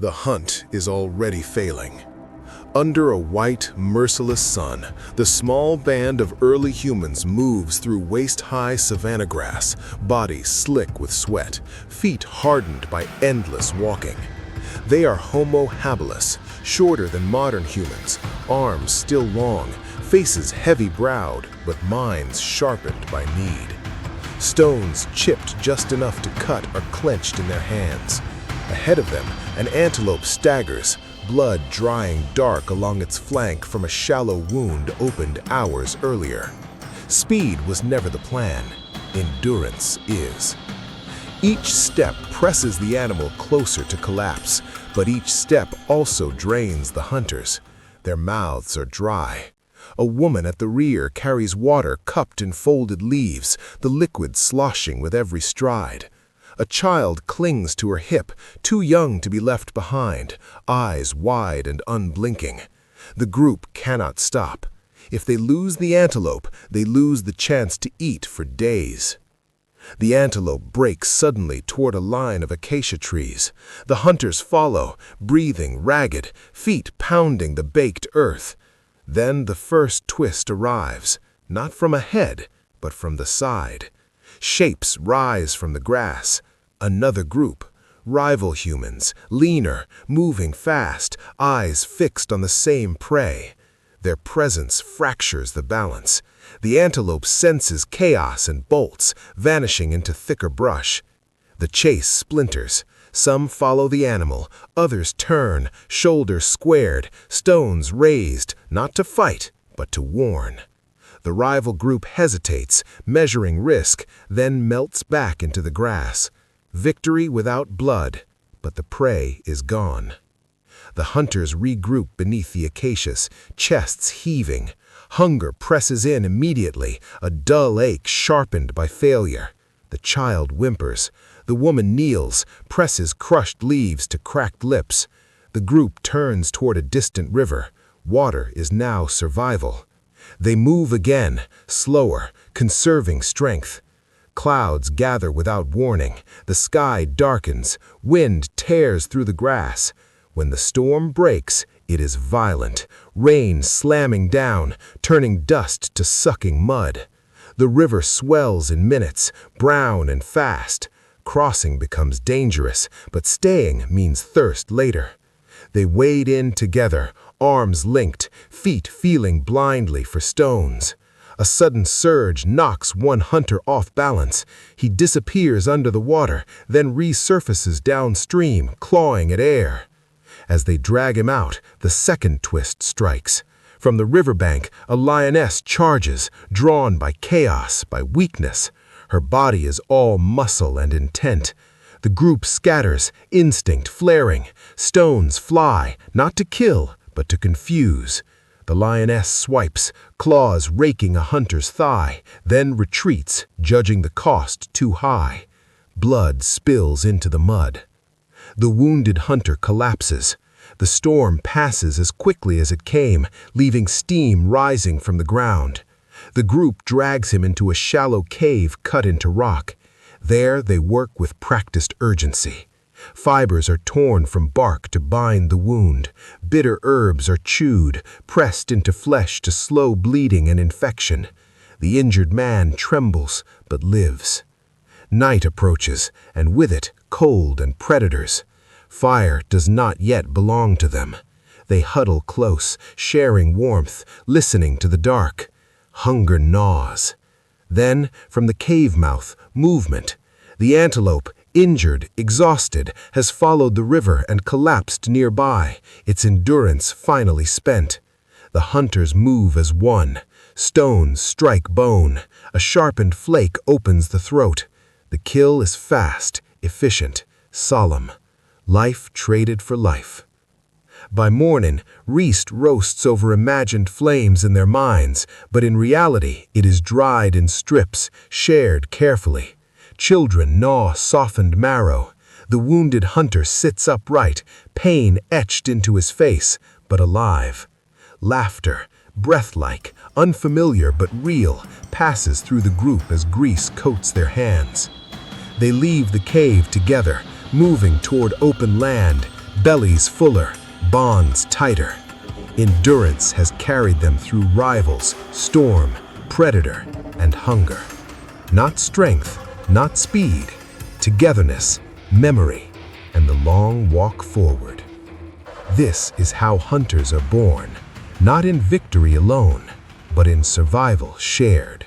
The hunt is already failing. Under a white, merciless sun, the small band of early humans moves through waist-high savanna grass, bodies slick with sweat, feet hardened by endless walking. They are Homo habilis, shorter than modern humans, arms still long, faces heavy-browed, but minds sharpened by need. Stones chipped just enough to cut are clenched in their hands. Ahead of them, an antelope staggers, blood drying dark along its flank from a shallow wound opened hours earlier. Speed was never the plan. Endurance is. Each step presses the animal closer to collapse, but each step also drains the hunters. Their mouths are dry. A woman at the rear carries water cupped in folded leaves, the liquid sloshing with every stride. A child clings to her hip, too young to be left behind, eyes wide and unblinking. The group cannot stop. If they lose the antelope, they lose the chance to eat for days. The antelope breaks suddenly toward a line of acacia trees. The hunters follow, breathing ragged, feet pounding the baked earth. Then the first twist arrives, not from ahead, but from the side. Shapes rise from the grass. Another group, rival humans, leaner, moving fast, eyes fixed on the same prey. Their presence fractures the balance. The antelope senses chaos and bolts, vanishing into thicker brush. The chase splinters. Some follow the animal, others turn, shoulders squared, stones raised, not to fight, but to warn. The rival group hesitates, measuring risk, then melts back into the grass. Victory without blood, but the prey is gone. The hunters regroup beneath the acacias, chests heaving. Hunger presses in immediately, a dull ache sharpened by failure. The child whimpers. The woman kneels, presses crushed leaves to cracked lips. The group turns toward a distant river. Water is now survival. They move again, slower, conserving strength. Clouds gather without warning. The sky darkens. Wind tears through the grass. When the storm breaks, it is violent. Rain slamming down, turning dust to sucking mud. The river swells in minutes, brown and fast. Crossing becomes dangerous, but staying means thirst later. They wade in together, arms linked, feet feeling blindly for stones. A sudden surge knocks one hunter off balance. He disappears under the water, then resurfaces downstream, clawing at air. As they drag him out, the second twist strikes. From the riverbank, a lioness charges, drawn by chaos, by weakness. Her body is all muscle and intent. The group scatters, instinct flaring. Stones fly, not to kill, but to confuse. The lioness swipes, claws raking a hunter's thigh, then retreats, judging the cost too high. Blood spills into the mud. The wounded hunter collapses. The storm passes as quickly as it came, leaving steam rising from the ground. The group drags him into a shallow cave cut into rock. There they work with practiced urgency. Fibers are torn from bark to bind the wound. Bitter herbs are chewed, pressed into flesh to slow bleeding and infection. The injured man trembles, but lives. Night approaches, and with it, cold and predators. Fire does not yet belong to them. They huddle close, sharing warmth, listening to the dark. Hunger gnaws. Then, from the cave mouth, movement. The antelope, injured, exhausted, has followed the river and collapsed nearby, its endurance finally spent. The hunters move as one. Stones strike bone. A sharpened flake opens the throat. The kill is fast, efficient, solemn. Life traded for life. By morning, Reist roasts over imagined flames in their minds, but in reality it is dried in strips, shared carefully. Children gnaw softened marrow. The wounded hunter sits upright, pain etched into his face, but alive. Laughter, breath-like, unfamiliar but real, passes through the group as grease coats their hands. They leave the cave together, moving toward open land, Bellies fuller, bonds tighter. Endurance has carried them through rivals, storm, predator, and hunger. Not strength, not speed, togetherness, memory, and the long walk forward. This is how hunters are born, not in victory alone, but in survival shared.